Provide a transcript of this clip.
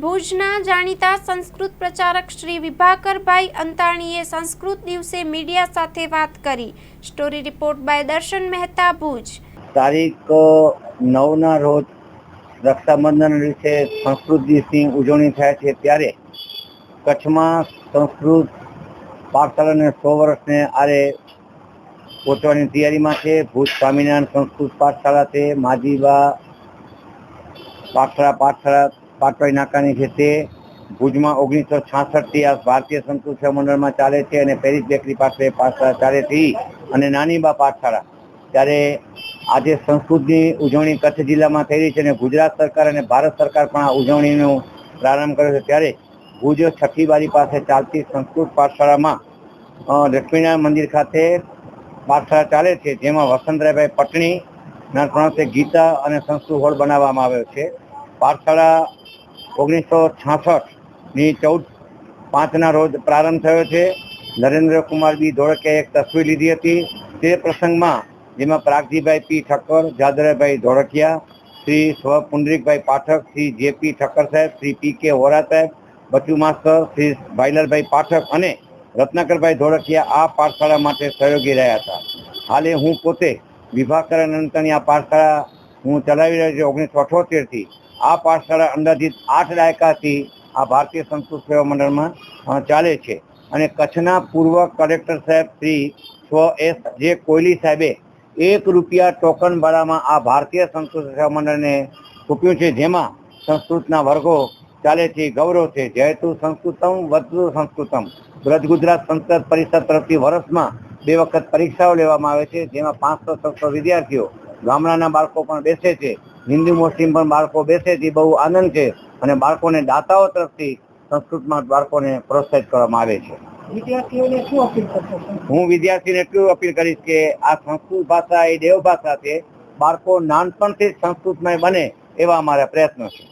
ભુજના જાણીતા સંસ્કૃત પ્રચારક શ્રી વિભાકરભાઈ અંતાણીએ સંસ્કૃત દિવસે મીડિયા સાથે વાત કરી। સ્ટોરી રિપોર્ટ બાય દર્શન મહેતા, ભુજ। તારીખ 9ના રોજ રક્ષાબંધન દિવસે સંસ્કૃત દિવસની ઉજવણી થાય છે, ત્યારે કચ્છમાં સંસ્કૃત પાઠશાળાને 100 વર્ષને આરે પહોંચવાની તૈયારીમાં છે। ભુજ સ્વામિનારાયણ સંસ્કૃત પાઠશાળા છે, માજીબા પાઠશાળા પાટવાઈ નાકાની છે, તે ભુજમાં 1966થી આ ભારતીય સંસ્કૃત સેવા મંડળમાં ચાલે છે અને પેરિસ બેકરી પાસે પાઠશાળા ચાલે છે અને નાનીબા પાઠશાળા। ત્યારે આજે સંસ્કૃતની ઉજવણી કચ્છ જિલ્લામાં થઈ રહી છે અને ગુજરાત સરકાર અને ભારત સરકાર પણ આ ઉજવણીનો પ્રારંભ કર્યો છે। ત્યારે ભુજ છઠ્ઠી બારી પાસે ચાલતી સંસ્કૃત પાઠશાળામાં લક્ષ્મીનારાયણ મંદિર ખાતે પાઠશાળા ચાલે છે, જેમાં વસંતરાયભાઈ પટણીના પ્રણસે ગીતા અને સંસ્કૃત હોલ બનાવવામાં આવ્યો છે। પાઠશાળા 1966ની 14/5ના રોજ પ્રારંભ થયો છે। નરેન્દ્રકુમાર બી ધોળકિયાએ એક તસવીર લીધી હતી તે પ્રસંગમાં, જેમાં પ્રાગજીભાઈ પી ઠક્કર, જાદરાભાઈ ધોળકિયા, શ્રી સ્વ પુંડરીકભાઈ પાઠક, શ્રી જે.પી. ઠક્કર સાહેબ, શ્રી પી.કે. વોરા સાહેબ, બચુ માસ્તર, શ્રી ભાઈલાલભાઈ પાઠક અને રત્નાકરભાઈ ધોળકિયા આ પાઠશાળા માટે સહયોગી રહ્યા હતા। હાલે હું પોતે વિભાકર અંતાણી આ પાઠશાળા હું ચલાવી રહ્યો છું 1978થી। આ પાઠશાળા અંદાજિત 8 દાયકાથી આ ભારતીય સંસ્કૃત સેવા મંડળમાં ચાલે છે અને કચ્છના પૂર્વ કલેક્ટર સાહેબ શ્રી સ્વ એસ જે કોયલી સાહેબે ₹1 ટોકન ભાડામાં આ ભારતીય સંસ્કૃત સેવા મંડળને સોંપ્યું છે, જેમાં સંસ્કૃતના વર્ગો ચાલે છે। ગૌરવ છે, જયતુ સંસ્કૃતમ વધુ સંસ્કૃતમ। બ્રજ ગુજરાત સંસ્કૃત પરિષદ તરફથી વર્ષમાં 2 વખત પરીક્ષાઓ લેવામાં આવે છે, જેમાં 500-600 વિદ્યાર્થીઓ, ગામડાના બાળકો પણ બેસે છે, હિન્દુ મુસ્લિમ પણ બાળકો બેસે છે। બહુ આનંદ છે અને બાળકોને દાતાઓ તરફથી સંસ્કૃતમાં બાળકોને પ્રોત્સાહિત કરવામાં આવે છે। વિદ્યાર્થીઓને શું અપીલ કરશો? હું વિદ્યાર્થીને એટલું અપીલ કરીશ કે આ સંસ્કૃત ભાષા એ દેવ ભાષા છે, બાળકો નાનપણથી જ સંસ્કૃતમય બને એવા અમારા પ્રયત્નો છે।